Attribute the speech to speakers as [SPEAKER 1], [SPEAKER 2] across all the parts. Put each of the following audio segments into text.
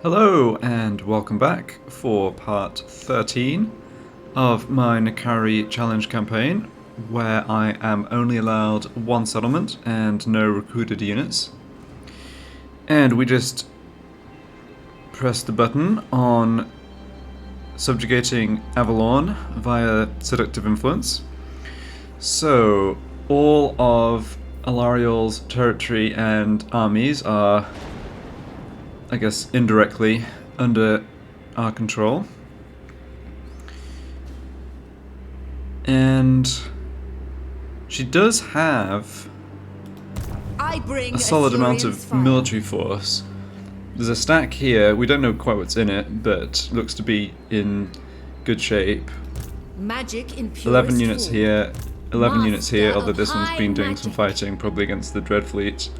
[SPEAKER 1] Hello and welcome back for part 13 of my Nakari challenge campaign, where I am only allowed one settlement and no recruited units. And we just press the button on subjugating Avalon via seductive influence. So all of Alariel's territory and armies are, I guess, indirectly under our control. And she does have a solid amount of military force. There's a stack here, we don't know quite what's in it, but looks to be in good shape.
[SPEAKER 2] Magic in
[SPEAKER 1] 11 units here, 11 units here, although this one's been doing some fighting, probably against the Dreadfleet.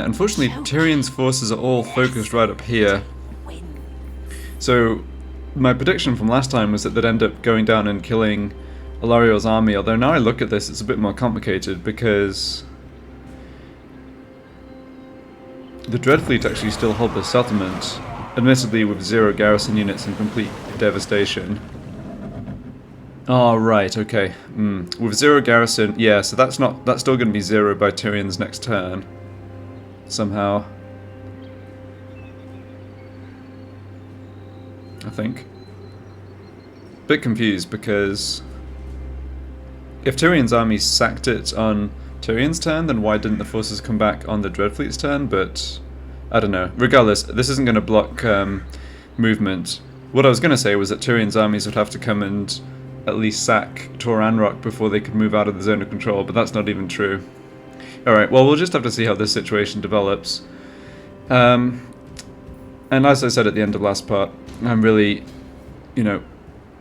[SPEAKER 1] Unfortunately, Tyrion's forces are all focused right up here. So, my prediction from last time was that they'd end up going down and killing Alariel's army, although now I look at this, it's a bit more complicated because the Dreadfleet actually still hold the settlement, admittedly with 0 garrison units and complete devastation. Oh, right, okay. With 0 garrison, yeah, so that's still going to be 0 by Tyrion's next turn. Somehow. I think. Bit confused because if Tyrion's army sacked it on Tyrion's turn, then why didn't the forces come back on the Dreadfleet's turn? But I don't know. Regardless, this isn't going to block movement. What I was going to say was that Tyrion's armies would have to come and at least sack Tor Anrock before they could move out of the zone of control, but that's not even true. Alright, well, we'll just have to see how this situation develops. And as I said at the end of last part, I'm really,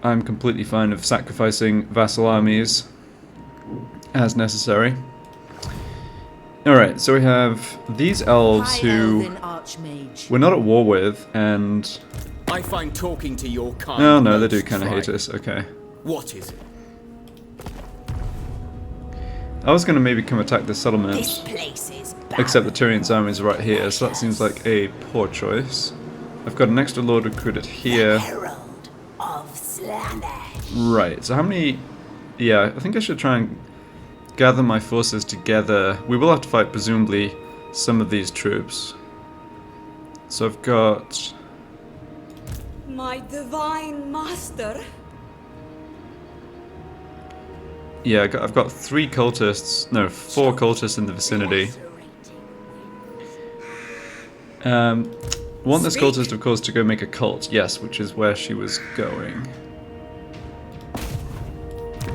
[SPEAKER 1] I'm completely fine with sacrificing vassal armies as necessary. Alright, so we have these elves who we're not at war with, and
[SPEAKER 3] I find talking to your kind.
[SPEAKER 1] Oh no, they do kind of hate us, okay.
[SPEAKER 3] What is it?
[SPEAKER 1] I was going to maybe come attack this settlement, except the Tyrion's army is right here, so that seems like a poor choice. I've got an extra lord recruited here.
[SPEAKER 2] Herald of Slaanesh.
[SPEAKER 1] Right, so how many... Yeah, I think I should try and gather my forces together. We will have to fight, presumably, some of these troops. So I've got...
[SPEAKER 4] My divine master.
[SPEAKER 1] Yeah, I've got 3 cultists, no, 4 cultists in the vicinity. Want this cultist, of course, to go make a cult, yes, which is where she was going.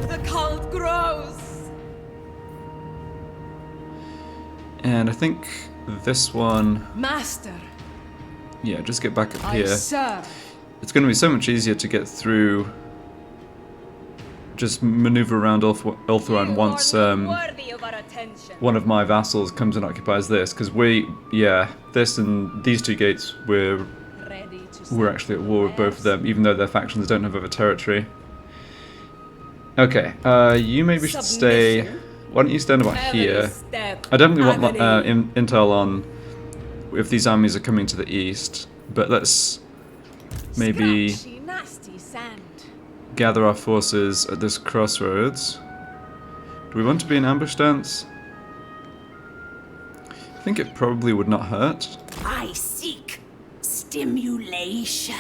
[SPEAKER 4] The cult grows.
[SPEAKER 1] And I think this one...
[SPEAKER 4] Master.
[SPEAKER 1] Yeah, just get back up
[SPEAKER 4] I
[SPEAKER 1] here.
[SPEAKER 4] serve.
[SPEAKER 1] It's going to be so much easier to get through... Just maneuver around Ulthuan once one of my vassals comes and occupies this, because this and these 2 gates, we're actually at war with both of them, even though their factions don't have other territory. Okay, you maybe should stay. Why don't you stand about here? I definitely want intel on if these armies are coming to the east, but let's maybe gather our forces at this crossroads. Do we want to be in ambush stance? I think it probably would not hurt.
[SPEAKER 2] I seek stimulation.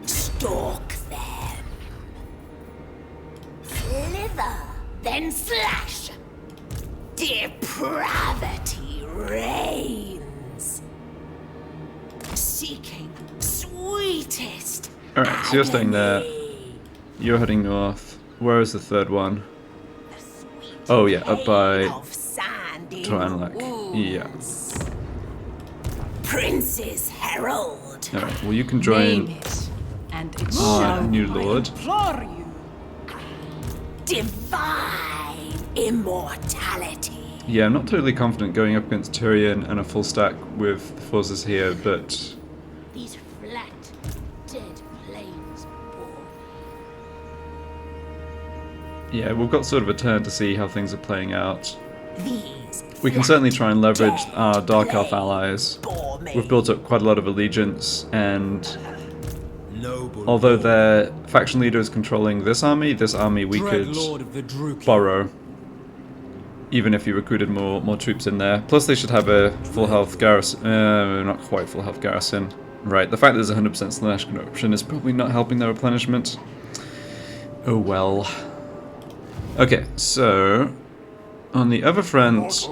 [SPEAKER 2] Stalk them. Slither, then slash. Depravity reigns. Seeking sweetest.
[SPEAKER 1] Alright, so you're staying there. You're heading north. Where is the 3rd one? Oh yeah, up by Toranlak. Yeah.
[SPEAKER 2] Prince's Herald.
[SPEAKER 1] Alright, well you can join our new lord.
[SPEAKER 2] Divine immortality.
[SPEAKER 1] Yeah, I'm not totally confident going up against Tyrion and a full stack with the forces here, but...
[SPEAKER 2] These flat, dead plains bore
[SPEAKER 1] Yeah, we've got sort of a turn to see how things are playing out.
[SPEAKER 2] These
[SPEAKER 1] we can certainly try and leverage our Dark Elf
[SPEAKER 2] plains
[SPEAKER 1] allies.
[SPEAKER 2] bore me.
[SPEAKER 1] We've built up quite a lot of allegiance, and
[SPEAKER 3] Noble
[SPEAKER 1] although
[SPEAKER 3] lord,
[SPEAKER 1] their faction leader is controlling this army we
[SPEAKER 3] dread
[SPEAKER 1] could
[SPEAKER 3] lord of the Druki.
[SPEAKER 1] borrow, even if you recruited more troops in there. Plus they should have a full health garrison, not quite full health garrison. Right, the fact that there's 100% Slaanesh corruption is probably not helping their replenishment. Oh well. Okay, so on the other front,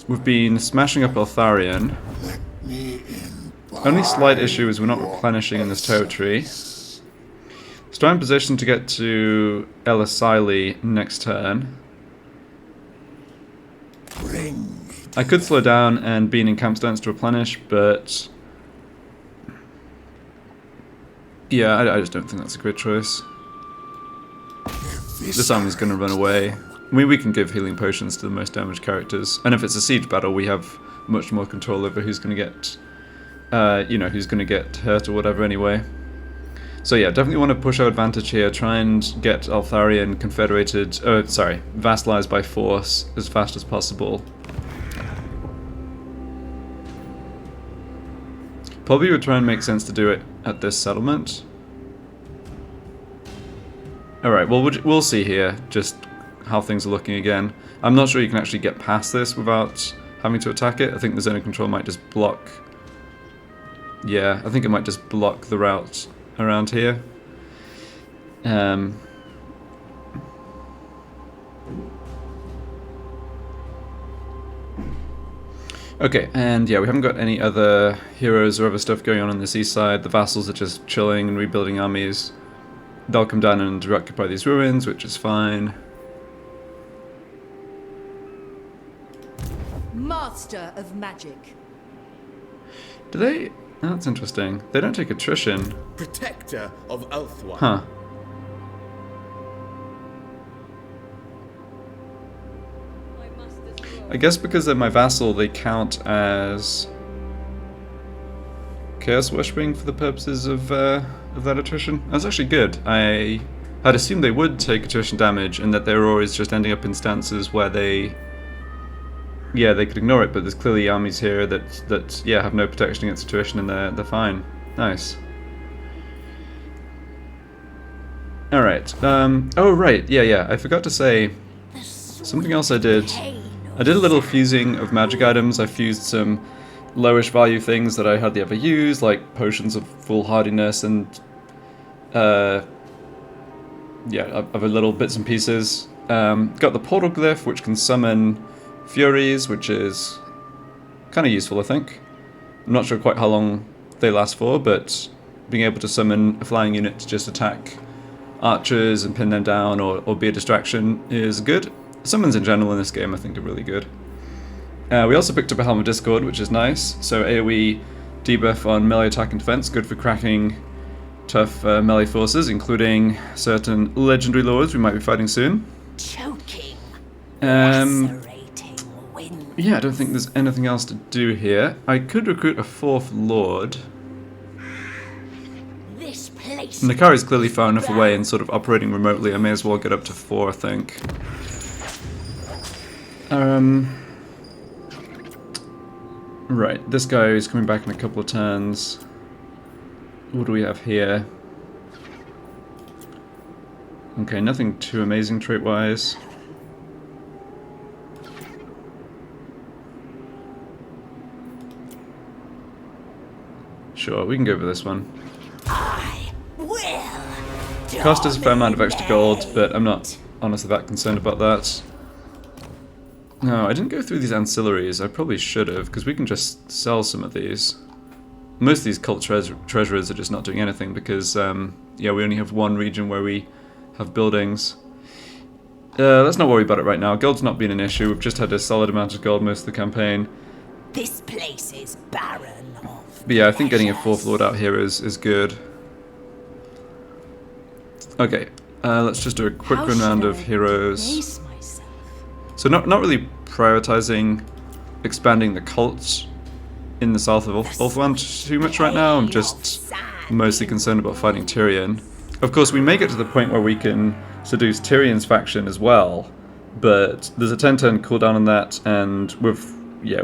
[SPEAKER 1] we've been smashing up Lotharian. Only slight issue is we're not replenishing in this territory. Still in position to get to Elisili next turn. I could slow down and be in camp stance to replenish, but yeah, I just don't think that's a great choice. This army's going to run away. I mean, we can give healing potions to the most damaged characters, and if it's a siege battle, we have much more control over who's going to get, who's going to get hurt or whatever anyway. So yeah, definitely want to push our advantage here, try and get Altharian vassalized by force as fast as possible. Probably would try and make sense to do it at this settlement. Alright, well, we'll see here just how things are looking again. I'm not sure you can actually get past this without having to attack it. I think the zone of control might just block... Yeah, I think it might just block the route around here. Okay, and yeah, we haven't got any other heroes or other stuff going on the seaside. The vassals are just chilling and rebuilding armies. They'll come down and occupy these ruins, which is fine.
[SPEAKER 5] Master of magic.
[SPEAKER 1] Do they... Oh, that's interesting. They don't take attrition.
[SPEAKER 3] Protector of Ulthwan.
[SPEAKER 1] Huh.
[SPEAKER 4] My master's
[SPEAKER 1] I guess because they're my vassal, they count as chaos worshipping for the purposes of that attrition. That's actually good. I had assumed they would take attrition damage and that they were always just ending up in stances where they... Yeah, they could ignore it, but there's clearly armies here that have no protection against attrition and they're fine. Nice. Alright, oh right, yeah, I forgot to say something else I did. I did a little fusing of magic items. I fused some lowish value things that I hardly ever use, like potions of foolhardiness and other little bits and pieces. Got the portal glyph, which can summon Furies, which is kind of useful, I think. I'm not sure quite how long they last for, but being able to summon a flying unit to just attack archers and pin them down or be a distraction is good. Summons in general in this game I think are really good. We also picked up a Helm of Discord, which is nice. So AoE debuff on melee attack and defense, good for cracking tough melee forces, including certain legendary lords we might be fighting soon.
[SPEAKER 2] Choking. Lacerating wind.
[SPEAKER 1] Yeah, I don't think there's anything else to do here. I could recruit a 4th lord.
[SPEAKER 2] This place.
[SPEAKER 1] Nakari's clearly far enough away and sort of operating remotely. I may as well get up to 4, I think. Right, this guy is coming back in a couple of turns. What do we have here? Okay, nothing too amazing trait-wise. Sure, we can go for this one.
[SPEAKER 2] I will.
[SPEAKER 1] Cost us a fair amount of extra gold, but I'm not honestly that concerned about that. No, I didn't go through these ancillaries. I probably should have, because we can just sell some of these. Most of these cult treasurers are just not doing anything because, we only have one region where we have buildings. Let's not worry about it right now. Gold's not been an issue. We've just had a solid amount of gold most of the campaign.
[SPEAKER 2] This place is barren of.
[SPEAKER 1] But yeah, I think getting a 4th lord out here is good. Okay, let's just do a quick run round of heroes. So not really prioritizing expanding the cults in the south of Ulthuan too much right now. I'm just mostly concerned about fighting Tyrion. Of course, we may get to the point where we can seduce Tyrion's faction as well, But there's a 10-turn cooldown on that, and we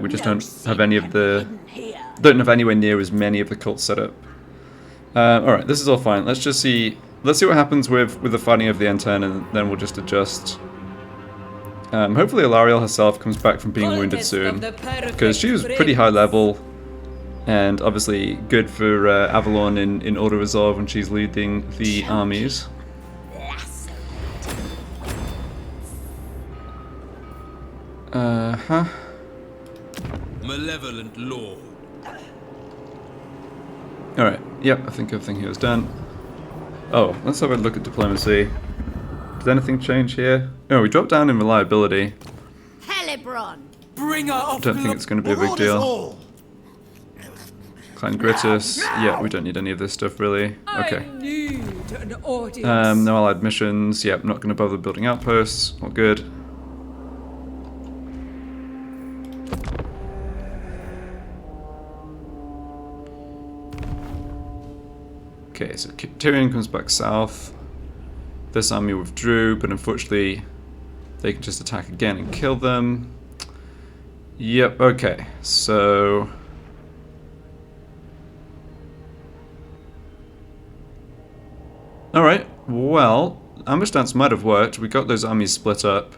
[SPEAKER 1] just don't have any of the... Don't have anywhere near as many of the cults set up. Alright, this is all fine. Let's just see... Let's see what happens with the fighting of the N10, and then we'll just adjust. Hopefully Alariel herself comes back from being wounded soon, because she was pretty high level, and obviously good for Avalon in auto-resolve when she's leading the armies.
[SPEAKER 3] Malevolent lord.
[SPEAKER 1] Alright, yep, I think everything here is done. Oh, let's have a look at diplomacy. Did anything change here? Oh, we dropped down in reliability.
[SPEAKER 2] Helibron.
[SPEAKER 3] Bring her off.
[SPEAKER 1] Don't think it's going to be a big deal. Clan Gritus, yeah, we don't need any of this stuff really. Okay.
[SPEAKER 4] I need an audience.
[SPEAKER 1] No allied missions, yep, not going to bother building outposts, all good. Okay, so Tyrion comes back south. This army withdrew, but unfortunately they can just attack again and kill them. Yep, okay, so... Alright, well, ambush dance might have worked. We got those armies split up.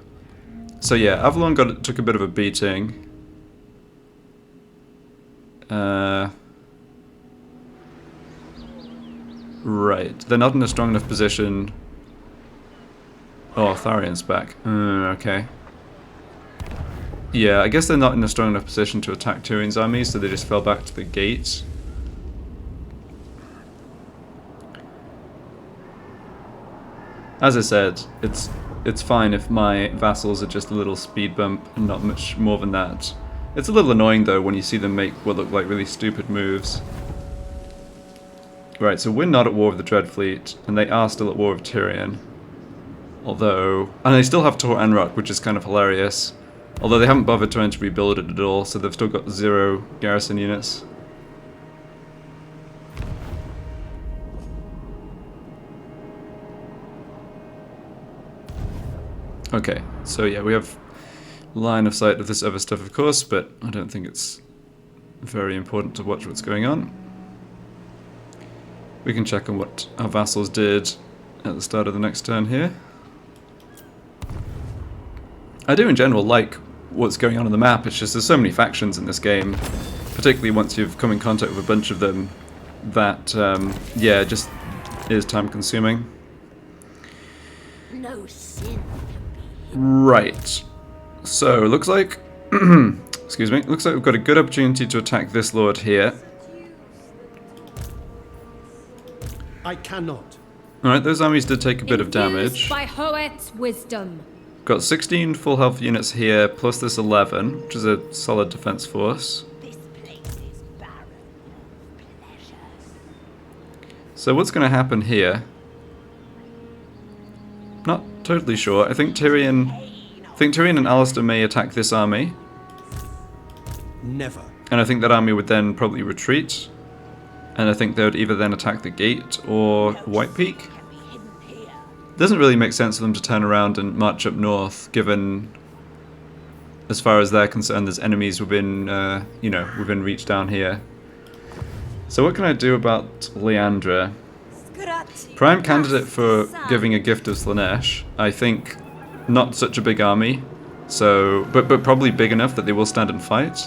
[SPEAKER 1] So yeah, Avalon took a bit of a beating. Right, they're not in a strong enough position. Oh, Tharion's back. Okay. Yeah, I guess they're not in a strong enough position to attack Tyrion's army, so they just fell back to the gates. As I said, it's fine if my vassals are just a little speed bump and not much more than that. It's a little annoying though when you see them make what look like really stupid moves. Right, so we're not at war with the Dreadfleet, and they are still at war with Tyrion. Although... And they still have Tor Anrock, which is kind of hilarious. Although they haven't bothered trying to rebuild it at all, so they've still got 0 garrison units. Okay, so yeah, we have line of sight of this other stuff, of course, but I don't think it's very important to watch what's going on. We can check on what our vassals did at the start of the next turn here. I do in general like what's going on the map, it's just there's so many factions in this game, particularly once you've come in contact with a bunch of them, that, yeah, it just is time consuming.
[SPEAKER 2] No sin.
[SPEAKER 1] Right. So, looks like... excuse me. Looks like we've got a good opportunity to attack this lord here.
[SPEAKER 6] I cannot.
[SPEAKER 1] Alright, those armies did take a bit of damage.
[SPEAKER 5] By Hoet's wisdom.
[SPEAKER 1] Got 16 full health units here, plus this 11, which is a solid defense force.
[SPEAKER 2] This place is barren of pleasures.
[SPEAKER 1] So what's going to happen here? Not totally sure. I think Tyrion and Alistair may attack this army.
[SPEAKER 6] Never.
[SPEAKER 1] And I think that army would then probably retreat. And I think they would either then attack the gate or White Peak.
[SPEAKER 2] Can be hidden here.
[SPEAKER 1] Doesn't really make sense for them to turn around and march up north, given, as far as they're concerned, there's enemies within, you know, within reach down here. So what can I do about Leandra? Prime candidate for giving a gift of Slaanesh. I think not such a big army, so but probably big enough that they will stand and fight.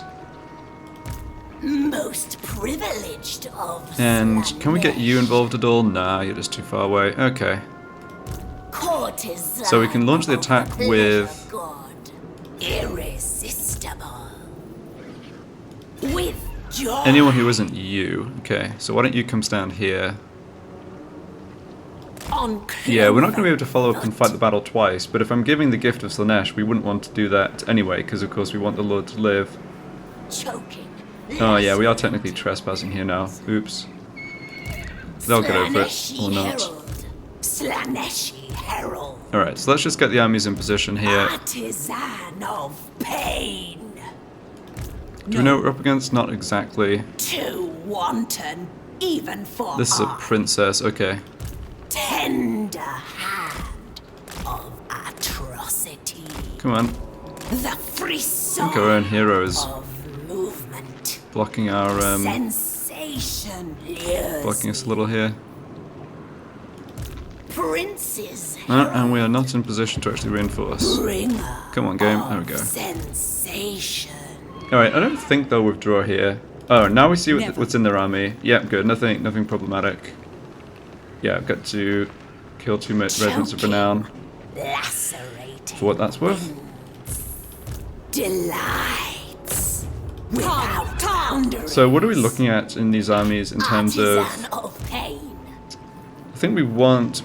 [SPEAKER 2] Most privileged of
[SPEAKER 1] And can we get
[SPEAKER 2] Slaanesh.
[SPEAKER 1] you involved at all? Nah, you're just too far away. Okay.
[SPEAKER 2] Courtesan
[SPEAKER 1] So we can launch the attack
[SPEAKER 2] of pleasure
[SPEAKER 1] with...
[SPEAKER 2] God. Irresistible. With joy.
[SPEAKER 1] anyone who isn't you. Okay, so why don't you come stand here?
[SPEAKER 2] On
[SPEAKER 1] Yeah, we're not going to be able to follow up and fight the battle twice, but if I'm giving the gift of Slaanesh, we wouldn't want to do that anyway, because of course we want the Lord to live.
[SPEAKER 2] choking.
[SPEAKER 1] Oh yeah, we are technically trespassing here now. Oops. They'll get over it, or not.
[SPEAKER 2] Slaaneshi herald.
[SPEAKER 1] Alright, so let's just get the armies in position here.
[SPEAKER 2] Artisan of pain.
[SPEAKER 1] Do we know what we're up against? Not exactly.
[SPEAKER 2] Too wanton, even for
[SPEAKER 1] This is a
[SPEAKER 2] our
[SPEAKER 1] princess, okay.
[SPEAKER 2] tender hand of atrocity.
[SPEAKER 1] Come on.
[SPEAKER 2] The frisson
[SPEAKER 1] I think our own heroes
[SPEAKER 2] of movement.
[SPEAKER 1] blocking our
[SPEAKER 2] Sensation lures
[SPEAKER 1] blocking us a little here.
[SPEAKER 2] Princes
[SPEAKER 1] And we are not in position to actually reinforce.
[SPEAKER 2] bringer
[SPEAKER 1] Come on, game. There we go.
[SPEAKER 2] sensation.
[SPEAKER 1] Alright, I don't think they'll withdraw here. Oh, now we see what's in their army. Yep, good. Nothing problematic. Yeah, I've got to kill 2 regiments of renown.
[SPEAKER 2] Lacerating
[SPEAKER 1] For what that's worth.
[SPEAKER 2] delights without boundaries.
[SPEAKER 1] So what are we looking at in these armies in terms
[SPEAKER 2] Artisan
[SPEAKER 1] of...
[SPEAKER 2] of pain.
[SPEAKER 1] I think we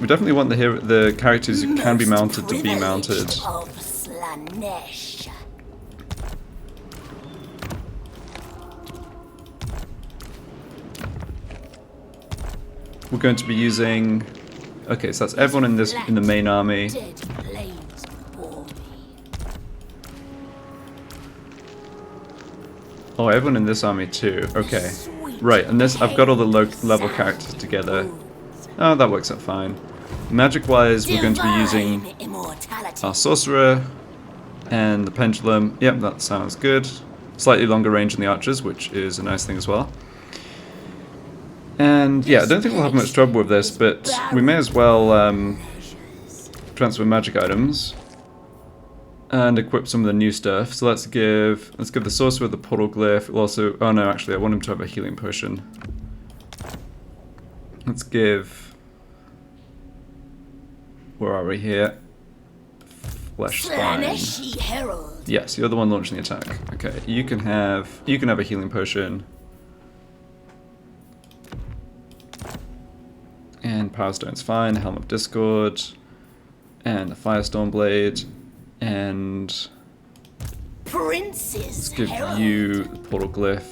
[SPEAKER 1] definitely want the characters who can be mounted to be mounted.
[SPEAKER 2] Of Slaanesh.
[SPEAKER 1] We're going to be using... Okay, so that's everyone in the main army.
[SPEAKER 2] Dead plains before me.
[SPEAKER 1] Oh, everyone in this army too. Okay. Right, and this I've got all the low level characters together. Oh, that works out fine. Magic-wise, we're going to be using
[SPEAKER 2] Divine immortality.
[SPEAKER 1] our sorcerer and the pendulum. Yep, that sounds good. Slightly longer range than the archers, which is a nice thing as well. And yeah, I don't think we'll have much trouble with this, but we may as well transfer magic items and equip some of the new stuff. So let's give the sorcerer the portal glyph. We'll also, oh no, actually I want him to have a healing potion. Let's give, where are we here? Flesh spine.
[SPEAKER 2] Slaaneshi herald.
[SPEAKER 1] Yes, you're the one launching the attack. Okay, you can have a healing potion. And Power Stone's fine, Helm of Discord, and the Firestorm Blade, and
[SPEAKER 2] Princes
[SPEAKER 1] let's give
[SPEAKER 2] herald.
[SPEAKER 1] you the Portal Glyph.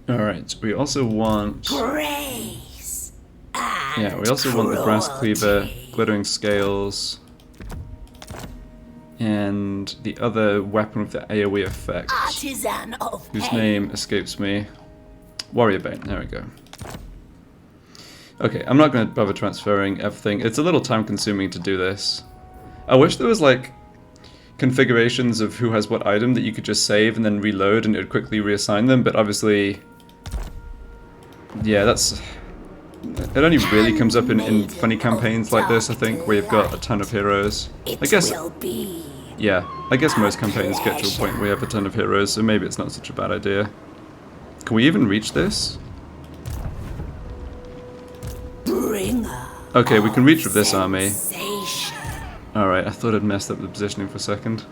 [SPEAKER 1] Alright, we also want...
[SPEAKER 2] Grace. And
[SPEAKER 1] Yeah, we also want the Brass Cleaver,
[SPEAKER 2] cruelty.
[SPEAKER 1] Glittering Scales, and the other weapon with the AoE effect,
[SPEAKER 2] Artisan of
[SPEAKER 1] whose
[SPEAKER 2] pain.
[SPEAKER 1] name escapes me. Warrior Bane, there we go. Okay, I'm not going to bother transferring everything. It's a little time consuming to do this. I wish there was like configurations of who has what item that you could just save and then reload and it would quickly reassign them, but obviously, yeah, it only really comes up in funny campaigns like this, I think, where you've got a ton of heroes. I guess,
[SPEAKER 2] Will be
[SPEAKER 1] yeah, I guess most campaigns get to a point where you have a ton of heroes, so maybe it's not such a bad idea. Can we even reach this?
[SPEAKER 2] bringer.
[SPEAKER 1] Okay, we can reach with this army.
[SPEAKER 2] Sensation.
[SPEAKER 1] Alright, I thought I'd messed up the positioning for a second.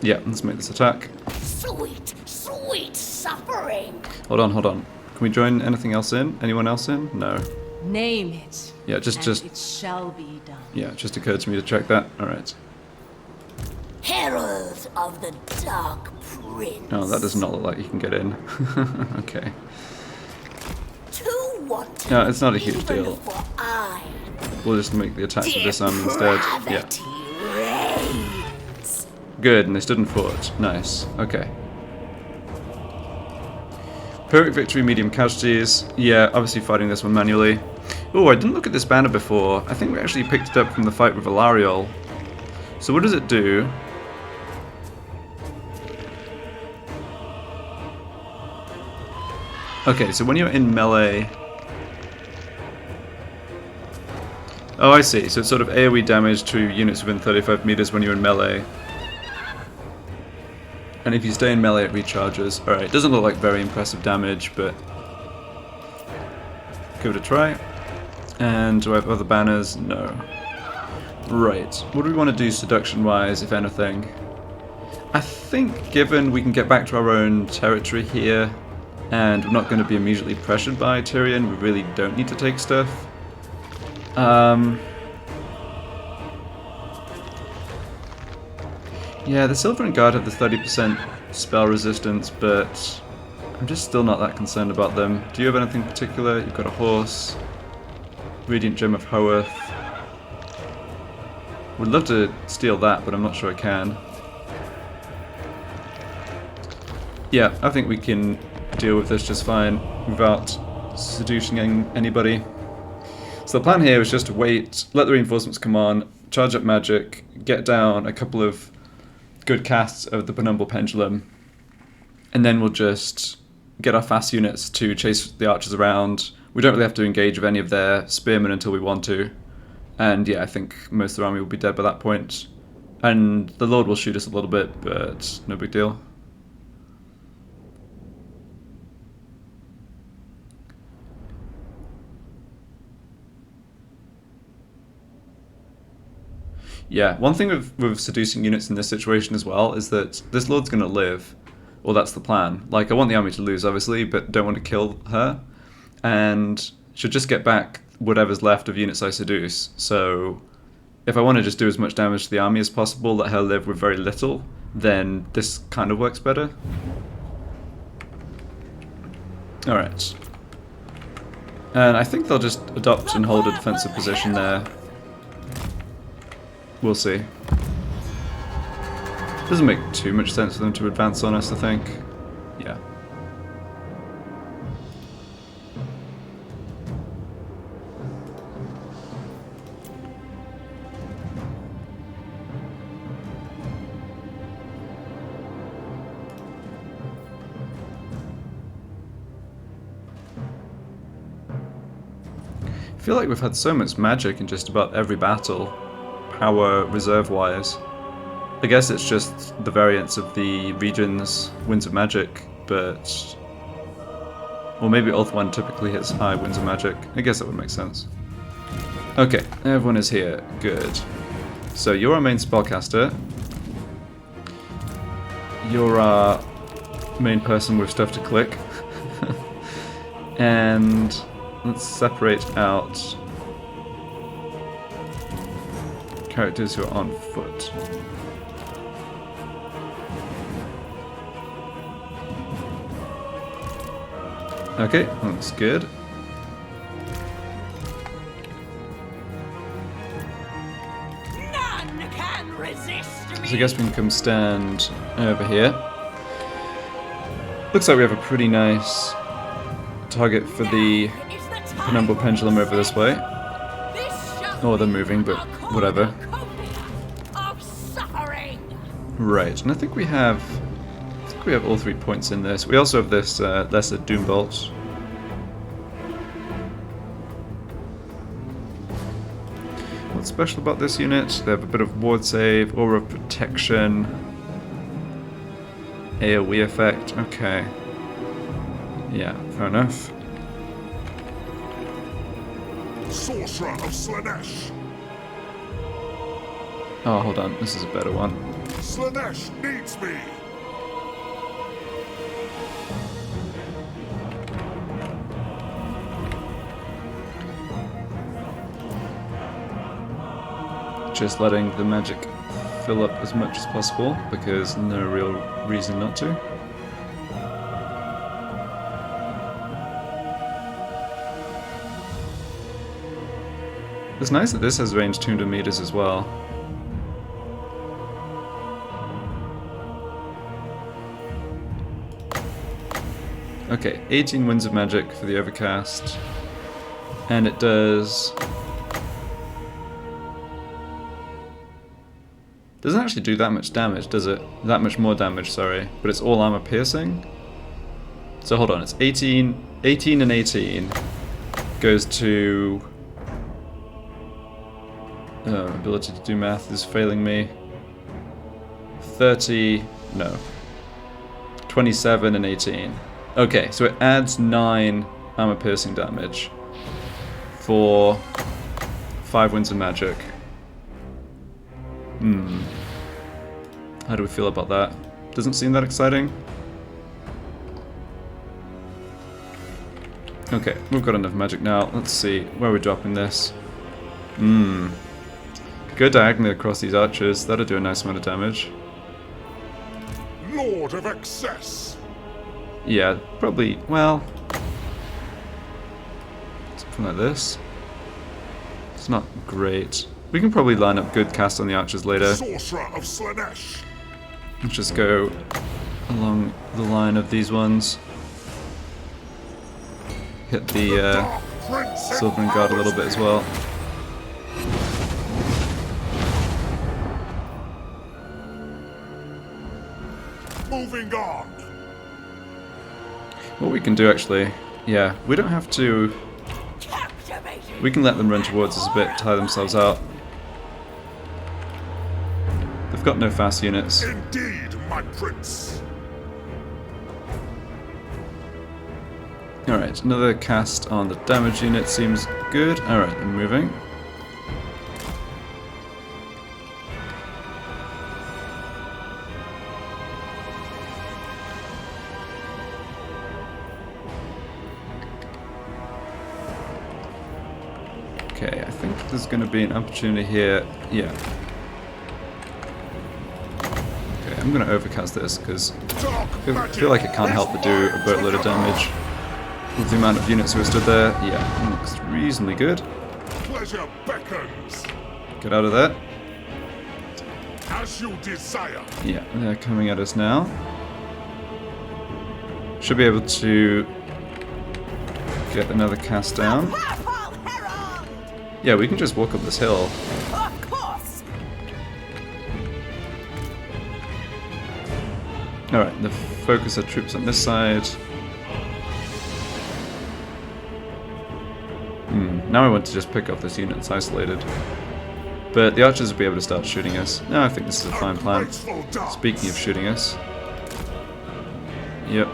[SPEAKER 1] Yeah, let's make this attack.
[SPEAKER 2] Sweet, sweet suffering.
[SPEAKER 1] Hold on. Can we join anything else in? Anyone else in? No.
[SPEAKER 4] Name it.
[SPEAKER 1] Yeah,
[SPEAKER 4] and it shall be done.
[SPEAKER 1] yeah, it just occurred to me to check that. Alright.
[SPEAKER 2] Herald of the Dark Prince.
[SPEAKER 1] Oh, that does not look like you can get in. Okay.
[SPEAKER 2] Too wanton.
[SPEAKER 1] No, it's not a huge
[SPEAKER 2] even
[SPEAKER 1] deal.
[SPEAKER 2] For I.
[SPEAKER 1] We'll just make the attack with this army instead. Yeah.
[SPEAKER 2] Depravity reigns.
[SPEAKER 1] Good, and they stood and fought. Nice. Okay. Heroic victory, medium casualties. Yeah, obviously fighting this one manually. Oh, I didn't look at this banner before. I think we actually picked it up from the fight with Valarial. So what does it do? Okay, so when you're in melee... Oh, I see. So it's sort of AoE damage to units within 35 meters when you're in melee. And if you stay in melee, it recharges. Alright, it doesn't look like very impressive damage, but... give it a try. And do I have other banners? No. Right. What do we want to do seduction-wise, if anything? I think, given we can get back to our own territory here, and we're not going to be immediately pressured by Tyrion, we really don't need to take stuff. Yeah, the Silver Guard have the 30% spell resistance, but I'm just still not that concerned about them. Do you have anything particular? You've got a horse. Radiant Gem of Hoeth. Would love to steal that, but I'm not sure I can. Yeah, I think we can deal with this just fine without seducing anybody. So the plan here is just to wait, let the reinforcements come on, charge up magic, get down a couple of good casts of the Penumbral Pendulum, and then we'll just get our fast units to chase the archers around. We don't really have to engage with any of their spearmen until we want to. And yeah, I think most of their army will be dead by that point. And the Lord will shoot us a little bit, but no big deal. Yeah, one thing with seducing units in this situation as well is that this Lord's going to live. Well, that's the plan. Like, I want the army to lose, obviously, but don't want to kill her. And should just get back whatever's left of units I seduce. So if I want to just do as much damage to the army as possible, let her live with very little, then this kind of works better. Alright. And I think they'll just adopt and hold a defensive position there. We'll see. Doesn't make too much sense for them to advance on us, I think. Yeah. I feel like we've had so much magic in just about every battle, power reserve-wise. I guess it's just the variance of the region's winds of magic, but... Or maybe Ulthuan typically hits high winds of magic. I guess that would make sense. Okay, everyone is here. Good. So you're our main spellcaster. You're our main person with stuff to click. And let's separate out characters who are on foot. Okay, looks good.
[SPEAKER 2] None can resist me.
[SPEAKER 1] So I guess we can come stand over here. Looks like we have a pretty nice target for the Penumbral Pendulum over this way. Oh, they're moving, but whatever. Right, and I think we have all 3 points in this. We also have this lesser Doom Bolt. What's special about this unit? They have a bit of ward save, aura of protection, AoE effect. Okay. Yeah, fair enough.
[SPEAKER 7] Sorcerer of Slaanesh.
[SPEAKER 1] Oh, hold on. This is a better one.
[SPEAKER 7] Slaanesh needs me.
[SPEAKER 1] Just letting the magic fill up as much as possible, because no real reason not to. It's nice that this has range 200 meters as well. Okay, 18 winds of magic for the overcast, and it does... Doesn't actually do that much damage, does it? That much more damage, sorry. But it's all armor piercing. So hold on, it's 18 and 18 goes to... ability to do math is failing me. 30, no. 27 and 18. Okay, so it adds 9 armor piercing damage for 5 winds of magic. How do we feel about that? Doesn't seem that exciting. Okay, we've got enough magic now. Let's see where we're dropping this. Go diagonally across these archers. That'll do a nice amount of damage.
[SPEAKER 7] Lord of Excess.
[SPEAKER 1] Yeah, probably, well... something like this. It's not great. We can probably line up good casts on the archers later.
[SPEAKER 7] Sorcerer of Slaanesh.
[SPEAKER 1] Let's just go along the line of these ones. hit the Silver and Guard a little bit as well.
[SPEAKER 7] Moving on.
[SPEAKER 1] What we can do actually, yeah, we don't have to. We can let them run towards us a bit, tire themselves out. They've got no fast units.
[SPEAKER 7] Indeed, my prince.
[SPEAKER 1] Alright, another cast on the damage unit seems good. Alright, I'm moving. Okay, I think there's going to be an opportunity here. Yeah. Okay, I'm going to overcast this because I feel like it can't help but do a boatload of damage. With the amount of units who are stood there, yeah, looks reasonably good.
[SPEAKER 7] Pleasure beckons.
[SPEAKER 1] Get out of there.
[SPEAKER 7] As you desire.
[SPEAKER 1] Yeah, they're coming at us now. Should be able to get another cast down.
[SPEAKER 2] Purple Herald!
[SPEAKER 1] Yeah, we can just walk up this hill.
[SPEAKER 2] Of course!
[SPEAKER 1] Alright, the focus our troops on this side. Now I want to just pick up this unit that's isolated. But the archers will be able to start shooting us. No, I think this is a fine plan. Speaking of shooting us. Yep.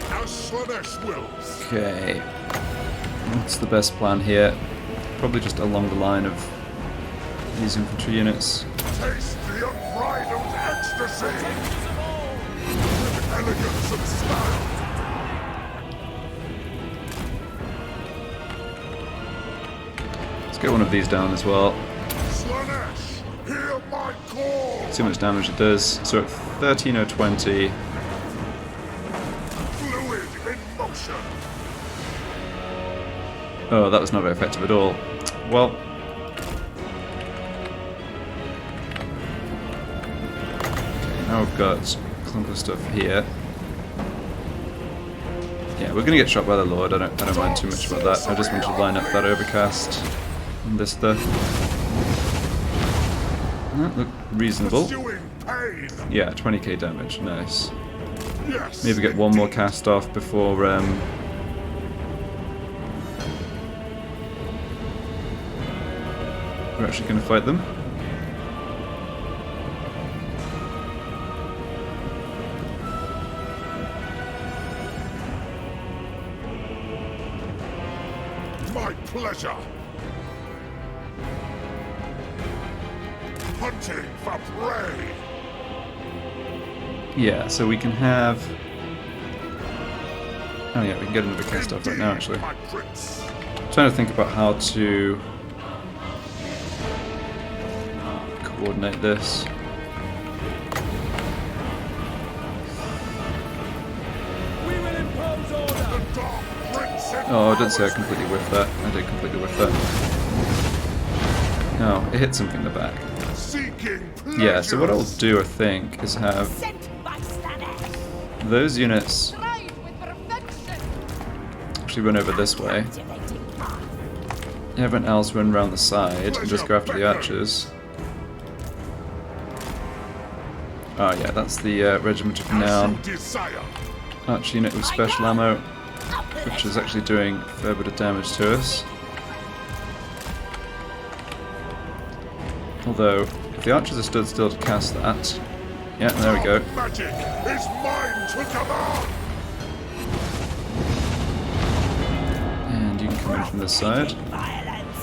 [SPEAKER 7] As Slaanesh wills.
[SPEAKER 1] Okay. What's the best plan here? Probably just along the line of these infantry units.
[SPEAKER 7] Taste the unbridled ecstasy. With elegance and style.
[SPEAKER 1] Get one of these down as well.
[SPEAKER 7] Slaanesh, hear my call.
[SPEAKER 1] See how much damage it does. So at 13,020.
[SPEAKER 7] Fluid in motion.
[SPEAKER 1] Oh, that was not very effective at all. Well. Okay, now we've got a clump of stuff here. Yeah, we're gonna get shot by the Lord. I don't mind too much about that. I just want to line up that overcast. And this stuff. That looked reasonable. Yeah, 20k damage, nice.
[SPEAKER 7] Yes,
[SPEAKER 1] Maybe get one more cast off before we're actually going to fight them.
[SPEAKER 7] My pleasure. Hunting for prey.
[SPEAKER 1] Yeah, so we can have. Oh yeah, we can get another cast off right now actually.
[SPEAKER 7] My prince.
[SPEAKER 1] Trying to think about how to coordinate this.
[SPEAKER 3] We will impose order.
[SPEAKER 7] The dark prince.
[SPEAKER 1] Oh, I didn't say I completely whiffed that. I did completely whiff that. No, it hit something in the back.
[SPEAKER 7] Seeking
[SPEAKER 1] Yeah, so what I'll
[SPEAKER 7] pleasures.
[SPEAKER 1] do, I think, is have
[SPEAKER 2] Sent by Slaanesh!
[SPEAKER 1] those units
[SPEAKER 4] Drive with perfection!
[SPEAKER 1] actually run over this way.
[SPEAKER 2] Activating path.
[SPEAKER 1] Everyone else run around the side and just go after the archers. Oh yeah, that's the regiment of
[SPEAKER 7] As
[SPEAKER 1] renown.
[SPEAKER 7] you desire.
[SPEAKER 1] Archer unit with special ammo, which is actually doing a fair bit of damage to us. Although, if the archers are stood still to cast that... Yeah, there we go.
[SPEAKER 7] Magic is mine to command.
[SPEAKER 1] And you can come in from this side.
[SPEAKER 2] Violence!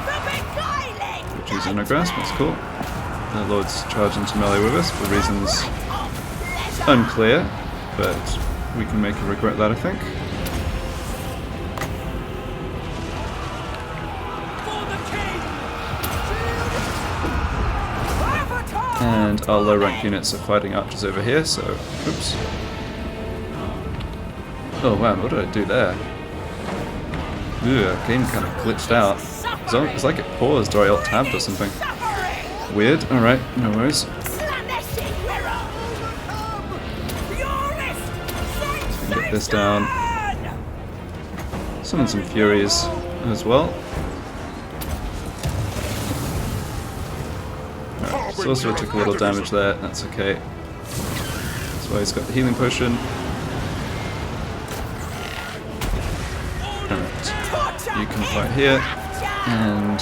[SPEAKER 2] The beguiling!
[SPEAKER 1] Which is in our grasp, that's cool. The Lord's charging into melee with us for reasons unclear, but we can make him regret that, I think. And our low rank units are fighting archers over here, so oops. Oh wow, what did I do there? Ooh, game kind of glitched out. It's like it paused or I alt-tabbed or something. weird. Alright, no worries.
[SPEAKER 2] Slaanesh Wirral! Purist!
[SPEAKER 1] Get this down. Summon some Furies as well. Alright, Sorcerer took a little damage there, that's okay. That's why he's got the healing potion. Alright, you can fight here, and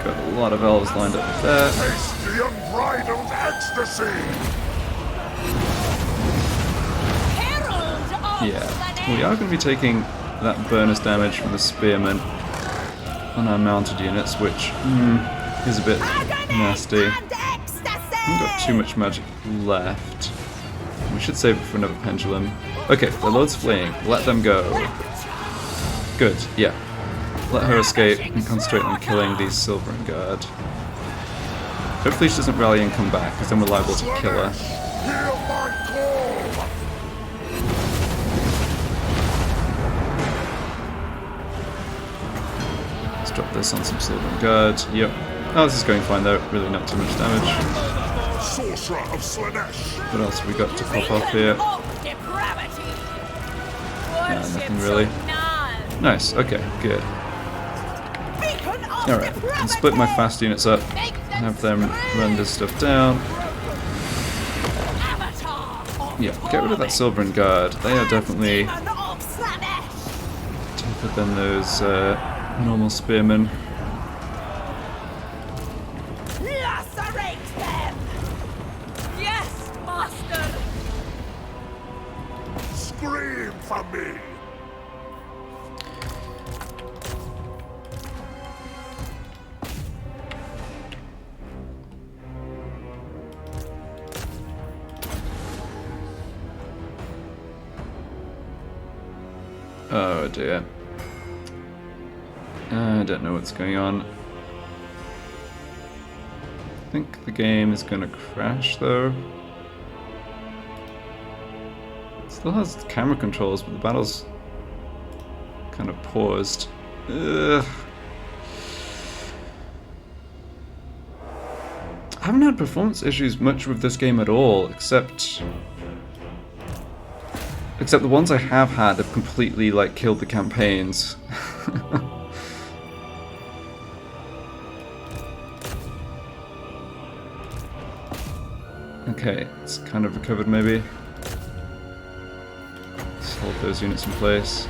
[SPEAKER 1] got a lot of elves lined up there.
[SPEAKER 7] Taste the unbridled ecstasy!
[SPEAKER 2] Herald of
[SPEAKER 1] Yeah,
[SPEAKER 2] Slaanesh!
[SPEAKER 1] we are going to be taking that bonus damage from the spearmen on our mounted units, which is a bit nasty.
[SPEAKER 2] And ecstasy!
[SPEAKER 1] Haven't got too much magic left. We should save it for another pendulum. Okay, the Lord's fleeing. Let them go. Good, yeah. Let her escape and concentrate on killing these Silvern Guard. Hopefully she doesn't rally and come back, because then we're liable to kill her.
[SPEAKER 7] Hear my call!
[SPEAKER 1] Let's drop this on some Silvern Guard. Yep. Oh, this is going fine though. Really not too much damage.
[SPEAKER 7] Sorcerer of Slaanesh!
[SPEAKER 1] What else have we got to pop off here?
[SPEAKER 2] Of depravity!
[SPEAKER 1] Nothing really.
[SPEAKER 2] None.
[SPEAKER 1] Nice, okay, good.
[SPEAKER 2] Beacon of
[SPEAKER 1] Alright, and split my fast units up. Have them run this stuff down.
[SPEAKER 2] Avatar of
[SPEAKER 1] Yeah, get rid of that Silvern Guard. They are definitely
[SPEAKER 2] Demon of Slaanesh!
[SPEAKER 1] tougher than those normal spearmen.
[SPEAKER 2] Lacerate them! Yes, master!
[SPEAKER 7] Scream for me!
[SPEAKER 1] Oh dear. I don't know what's going on. I think the game is gonna crash though. It still has camera controls, but the battle's kind of paused. Ugh. I haven't had performance issues much with this game at all, except the ones I have had have completely like killed the campaigns. Okay, it's kind of recovered maybe. Let's hold those units in place.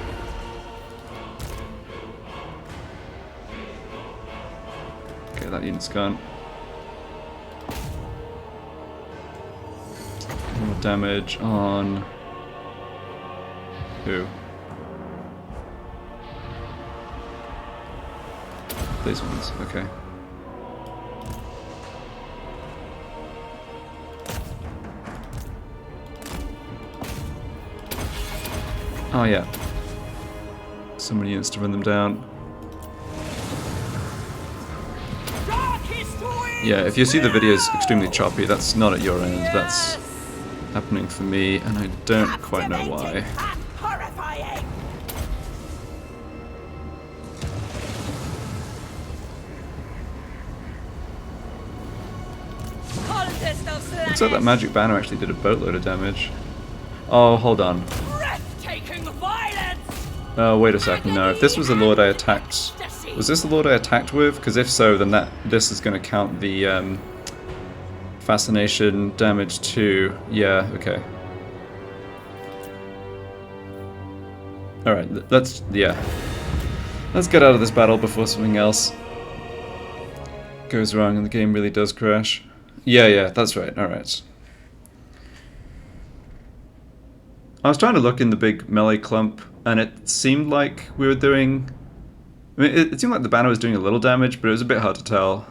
[SPEAKER 1] Okay, that unit's gone. More damage on... who? These ones, okay. Oh yeah. So many units to run them down. Yeah, if you see the videos extremely choppy, that's not at your end, that's happening for me, and I don't quite know why.
[SPEAKER 2] Horrifying!
[SPEAKER 1] Looks like that magic banner actually did a boatload of damage. Oh, hold on.
[SPEAKER 2] Breathtaking violence!
[SPEAKER 1] Oh, wait a second, no. If this was the Lord I attacked... Was this the Lord I attacked with? Because if so, then this is going to count the fascination damage too. Yeah, okay. Alright, let's get out of this battle before something else goes wrong and the game really does crash. Yeah, that's right, alright. I was trying to look in the big melee clump, and it seemed like we were doing... I mean, it seemed like the banner was doing a little damage, but it was a bit hard to tell.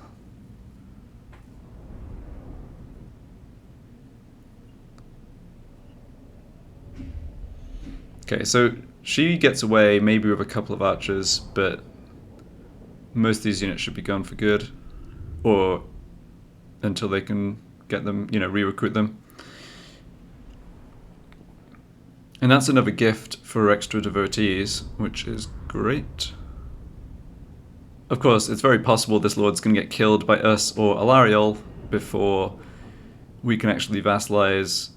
[SPEAKER 1] Okay, so she gets away maybe with a couple of archers, but most of these units should be gone for good. Or until they can get them, re-recruit them. And that's another gift for extra devotees, which is great. Of course, it's very possible this lord's going to get killed by us or Alariel before we can actually vassalize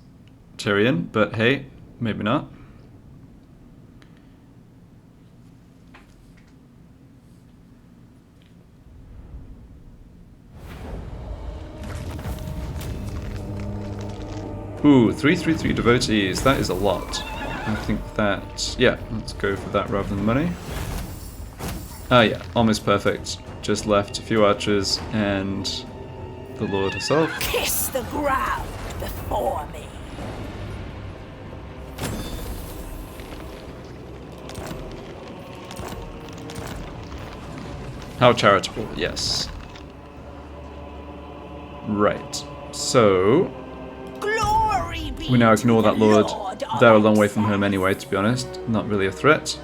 [SPEAKER 1] Tyrion, but hey, maybe not. Ooh, 333 devotees, that is a lot. I think that, yeah, let's go for that rather than money. Ah yeah, almost perfect. Just left a few archers and the Lord herself.
[SPEAKER 2] Kiss the ground before me.
[SPEAKER 1] How charitable, yes. Right, so
[SPEAKER 2] Glory be
[SPEAKER 1] we now
[SPEAKER 2] to
[SPEAKER 1] ignore
[SPEAKER 2] the
[SPEAKER 1] that Lord.
[SPEAKER 2] of
[SPEAKER 1] They're a long way from home anyway, to be honest. Not really a threat.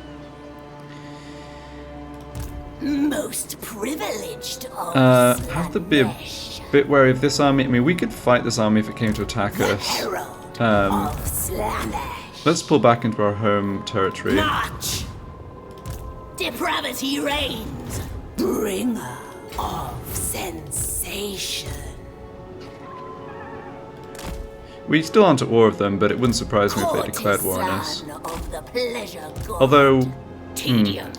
[SPEAKER 2] Most privileged of
[SPEAKER 1] Have to be a
[SPEAKER 2] Slaanesh,
[SPEAKER 1] bit wary of this army. I mean, we could fight this army if it came to attack
[SPEAKER 2] the
[SPEAKER 1] us.
[SPEAKER 2] herald
[SPEAKER 1] Um,
[SPEAKER 2] of Slaanesh.
[SPEAKER 1] Let's pull back into our home territory.
[SPEAKER 2] March! Depravity reigns, bringer of sensation.
[SPEAKER 1] We still aren't at war with them, but it wouldn't surprise me if they declared war on us.
[SPEAKER 2] Courtesan of the pleasure god.
[SPEAKER 1] Although,
[SPEAKER 2] Tedium,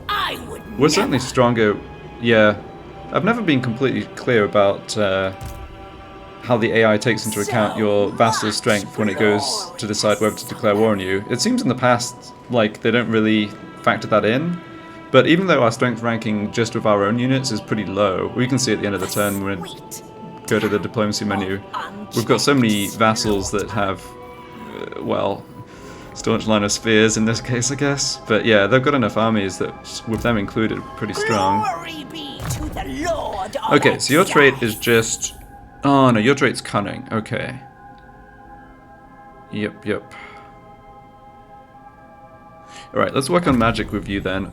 [SPEAKER 2] I would
[SPEAKER 1] we're certainly
[SPEAKER 2] never.
[SPEAKER 1] stronger. Yeah, I've never been completely clear about how the AI takes into account your vassal strength when it goes to decide whether to declare war on you. It seems in the past like they don't really factor that in. But even though our strength ranking just with our own units is pretty low, we can see at the end of the turn when we
[SPEAKER 2] Sweet
[SPEAKER 1] go to the diplomacy menu, we've got so many vassals that have, well, staunch line of spears in this case, I guess. But yeah, they've got enough armies that, with them included, pretty strong.
[SPEAKER 2] glory be to the Lord of
[SPEAKER 1] Okay, so your trait is
[SPEAKER 2] Slaanesh.
[SPEAKER 1] just... Oh no, your trait's cunning. Okay. Yep. Alright, let's work on magic with you then.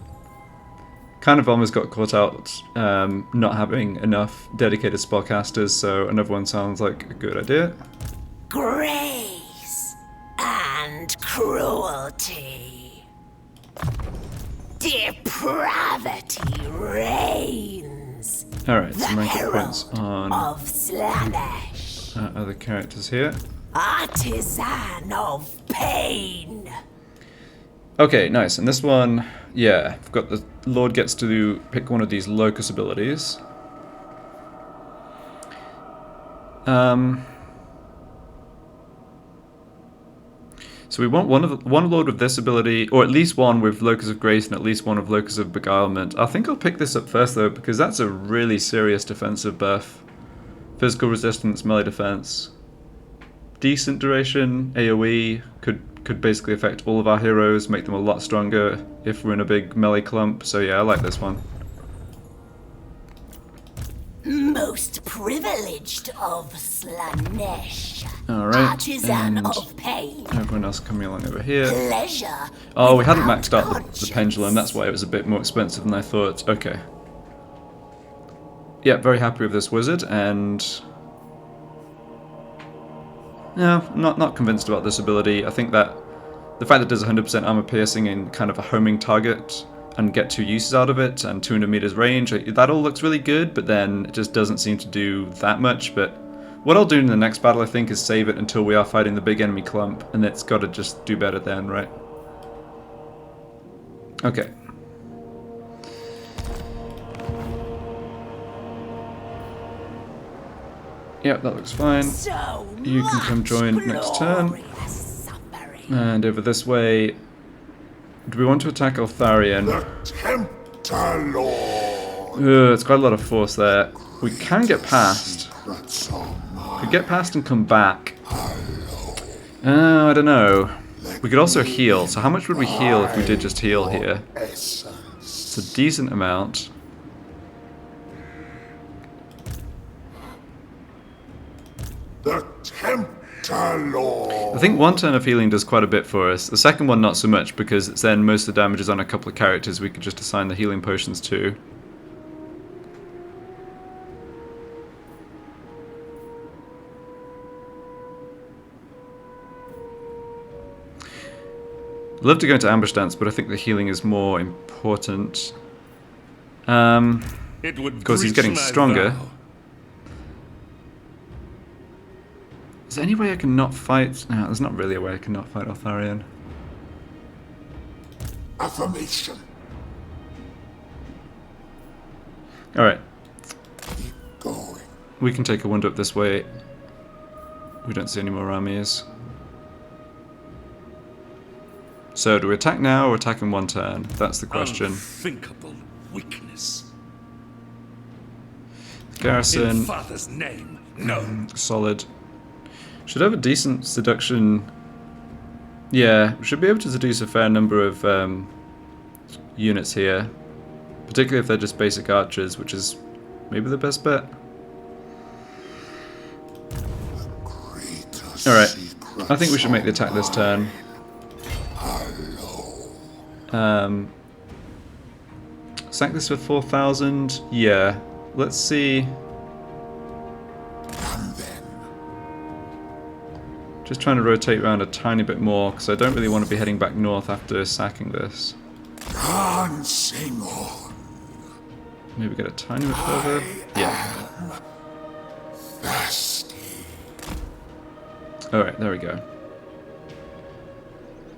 [SPEAKER 1] Kind of almost got caught out not having enough dedicated spellcasters, so another one sounds like a good idea.
[SPEAKER 2] Grace and cruelty. Depravity reigns.
[SPEAKER 1] Alright,
[SPEAKER 2] The
[SPEAKER 1] some ranking
[SPEAKER 2] herald
[SPEAKER 1] points on
[SPEAKER 2] of Slaanesh.
[SPEAKER 1] other characters here.
[SPEAKER 2] Artisan of pain.
[SPEAKER 1] Okay, nice. And this one, yeah, I've got the Lord gets to pick one of these locus abilities. So we want one Lord with this ability, or at least one with Locus of Grace and at least one with Locus of Beguilement. I think I'll pick this up first though, because that's a really serious defensive buff. Physical resistance, melee defense. Decent duration, AoE, could basically affect all of our heroes, make them a lot stronger if we're in a big melee clump. So yeah, I like this one.
[SPEAKER 2] Most privileged of Slaanesh.
[SPEAKER 1] Alright,
[SPEAKER 2] Artisan
[SPEAKER 1] and
[SPEAKER 2] of pain.
[SPEAKER 1] everyone else coming along over here.
[SPEAKER 2] Pleasure.
[SPEAKER 1] Oh, we hadn't
[SPEAKER 2] without
[SPEAKER 1] maxed out the
[SPEAKER 2] conscience.
[SPEAKER 1] pendulum, that's why it was a bit more expensive than I thought. Okay. Yeah, very happy with this wizard, and... yeah, not convinced about this ability. I think that the fact that it does 100% armor piercing in kind of a homing target and get 2 uses out of it and 200 meters range, that all looks really good, but then it just doesn't seem to do that much. But what I'll do in the next battle, I think, is save it until we are fighting the big enemy clump, and it's got to just do better then, right? Okay. Yep, that looks fine.
[SPEAKER 2] So
[SPEAKER 1] You can come
[SPEAKER 2] much
[SPEAKER 1] join next turn.
[SPEAKER 2] glorious suffering.
[SPEAKER 1] And over this way, do we want to attack Lotharian?
[SPEAKER 7] The Tempter Lord.
[SPEAKER 1] It's quite a lot of force there. We can get past. Could get past and come back. I don't know. We could also heal. So how much would we heal if we did just heal here? It's a decent amount.
[SPEAKER 7] The Tempter Lord.
[SPEAKER 1] I think one turn of healing does quite a bit for us. The second one not so much, because it's then most of the damage is on a couple of characters we could just assign the healing potions to. I'd love to go into ambush dance, but I think the healing is more important.
[SPEAKER 3] It would
[SPEAKER 1] Of course, he's
[SPEAKER 3] breach
[SPEAKER 1] getting
[SPEAKER 3] my
[SPEAKER 1] stronger.
[SPEAKER 3] vow.
[SPEAKER 1] Is there any way I can not fight? No, there's not really a way I can not fight Lotharian.
[SPEAKER 7] Affirmation.
[SPEAKER 1] Alright,
[SPEAKER 7] Keep going.
[SPEAKER 1] we can take a wind up this way. We don't see any more armies. So, do we attack now or attack in one turn? That's the question.
[SPEAKER 3] Unthinkable weakness. In
[SPEAKER 1] Garrison,
[SPEAKER 3] Father's name, no.
[SPEAKER 1] solid. Should have a decent seduction. Yeah, we should be able to seduce a fair number of units here. Particularly if they're just basic archers, which is maybe the best bet. Alright, I think we should make the attack this turn. Sack this for 4,000. Yeah, let's see. Just trying to rotate around a tiny bit more because I don't really want to be heading back north after sacking this.
[SPEAKER 7] Dancing on.
[SPEAKER 1] Maybe get a tiny bit further. Yeah.
[SPEAKER 7] Thirsty.
[SPEAKER 1] Alright, there we go.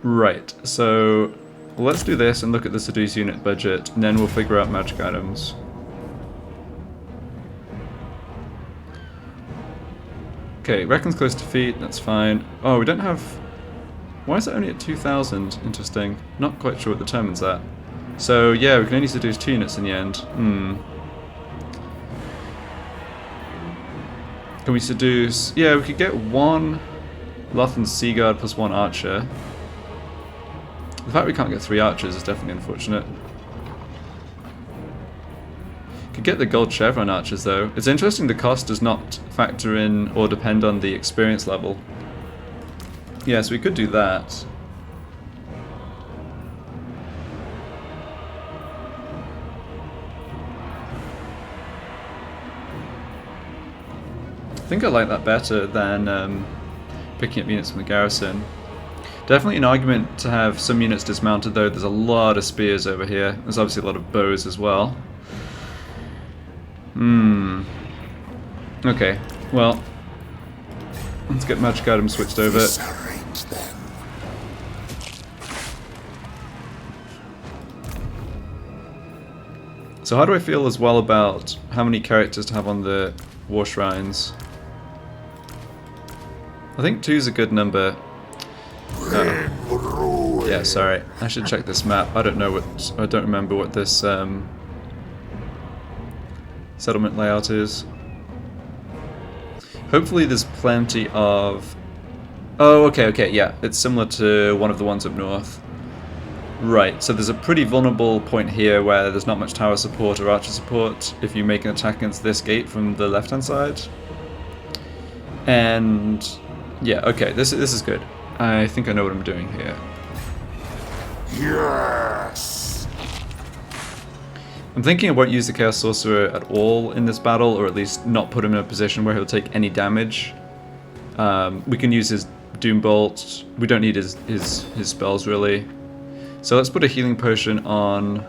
[SPEAKER 1] Right, so let's do this and look at the seduce unit budget, and then we'll figure out magic items. Okay, reckons close to defeat, that's fine. Oh, we don't have... Why is it only at 2,000? Interesting. Not quite sure what determines that. So, yeah, we can only seduce 2 units in the end. Can we seduce... Yeah, we could get 1 Lothern Sea Guard plus 1 archer. The fact we can't get 3 archers is definitely unfortunate. Could get the gold chevron archers though. It's interesting the cost does not factor in or depend on the experience level. Yeah, so we could do that. I think I like that better than picking up units from the garrison. Definitely an argument to have some units dismounted though. There's a lot of spears over here. There's obviously a lot of bows as well. Okay, well, let's get magic items switched over.
[SPEAKER 7] Eviscerate them.
[SPEAKER 1] So how do I feel as well about how many characters to have on the war shrines? I think 2 is a good number. Yeah, sorry. I should check this map. I don't know what... I don't remember what this settlement layout is. Hopefully there's plenty of... Oh, okay, yeah. It's similar to one of the ones up north. Right, so there's a pretty vulnerable point here where there's not much tower support or archer support if you make an attack against this gate from the left-hand side. And... yeah, okay, this is good. I think I know what I'm doing here.
[SPEAKER 7] Yes.
[SPEAKER 1] I'm thinking I won't use the Chaos Sorcerer at all in this battle, or at least not put him in a position where he'll take any damage. We can use his Doom Bolt. We don't need his spells, really. So let's put a healing potion on...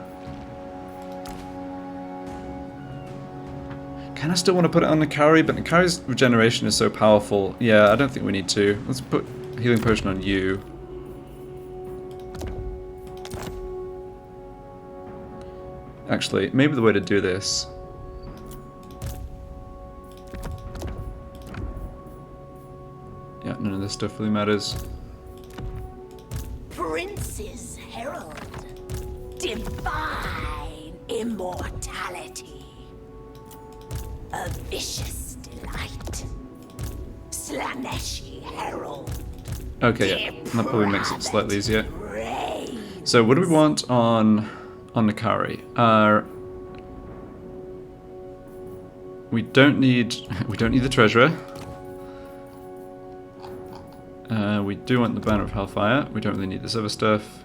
[SPEAKER 1] Kind of still want to put it on Nakari, but Nakari's regeneration is so powerful. Yeah, I don't think we need to. Let's put a healing potion on you. Actually, maybe the way to do this... Yeah, none of this stuff really matters.
[SPEAKER 2] Prince's Herald. Divine immortality. A vicious delight. Slaaneshi Herald.
[SPEAKER 1] Okay, yeah, that probably makes it slightly easier.
[SPEAKER 2] Razed.
[SPEAKER 1] So what do we want on Nakari? We don't need the treasurer. We do want the Banner of Hellfire. We don't really need this other stuff.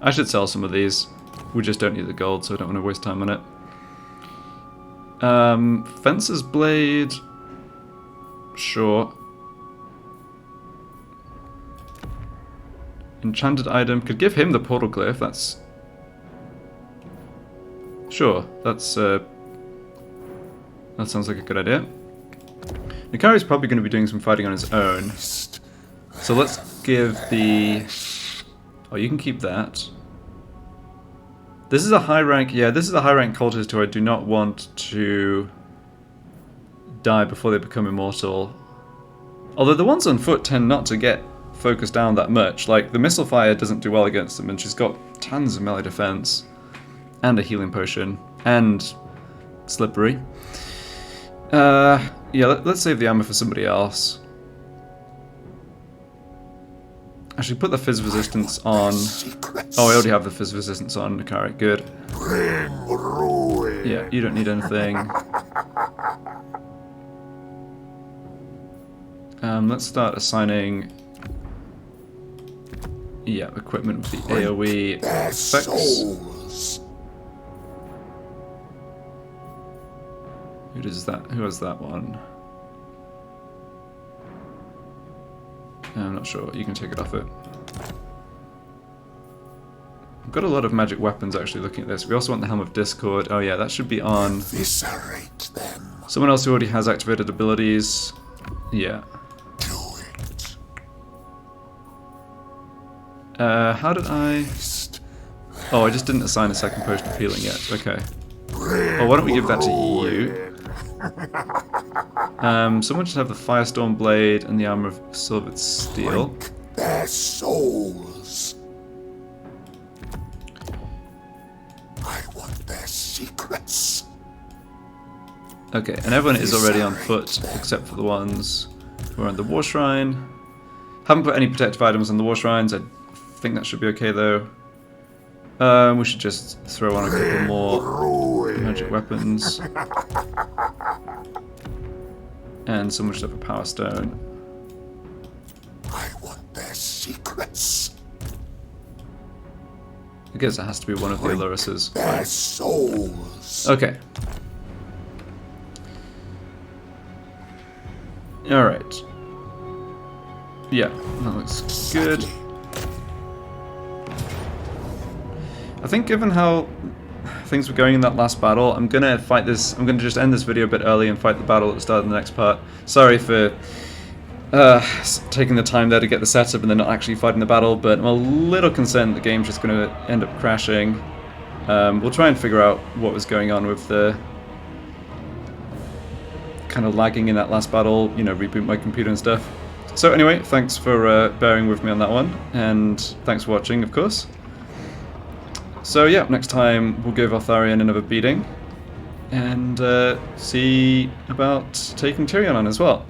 [SPEAKER 1] I should sell some of these. We just don't need the gold, so I don't want to waste time on it. Fencer's Blade. Sure. Enchanted item. Could give him the portal glyph. That's... Sure, that's that sounds like a good idea. Nikari's probably going to be doing some fighting on his own. So let's give the... Oh, you can keep that. This is a high rank... Yeah, this is a high rank cultist who I do not want to die before they become immortal. Although the ones on foot tend not to get focused down that much. Like, the missile fire doesn't do well against them, and she's got tons of melee defense. And a healing potion. And slippery. Yeah, let's save the armor for somebody else. Actually, put the fizz resistance on. Oh, I already have the fizz resistance on. Nikari, good. Yeah, you don't need anything. Let's start assigning. Yeah, equipment with the AoE effects. Who does that? Who has that one? I'm not sure. You can take it off it. I've got a lot of magic weapons actually looking at this. We also want the Helm of Discord. Oh yeah, that should be on
[SPEAKER 7] Eviscerate them.
[SPEAKER 1] someone else who already has activated abilities. Yeah.
[SPEAKER 7] Do it.
[SPEAKER 1] How did I... Oh, I just didn't assign a second potion of healing yet. Okay. Well, why don't we give that to you? Someone should have the Firestorm Blade and the Armor of Silvered Steel.
[SPEAKER 7] Drink their souls. I want their secrets.
[SPEAKER 1] Okay, and everyone is already on foot except for the ones who are on the War Shrine. Haven't put any protective items on the War Shrines. I think that should be okay though. We should just throw on a couple more magic weapons. And someone should have a Power Stone.
[SPEAKER 7] I want their secrets.
[SPEAKER 1] I guess it has to be one of the Aluruses.
[SPEAKER 7] Their souls.
[SPEAKER 1] Okay. Alright. Yeah, that looks good. I think given how things were going in that last battle, I'm gonna fight this. I'm gonna just end this video a bit early and fight the battle at the start of the next part. Sorry for taking the time there to get the setup and then not actually fighting the battle, but I'm a little concerned the game's just gonna end up crashing. We'll try and figure out what was going on with the kind of lagging in that last battle, you know, reboot my computer and stuff. So anyway, thanks for bearing with me on that one, and thanks for watching, of course. So yeah, next time we'll give Artharion another beating, and see about taking Tyrion on as well.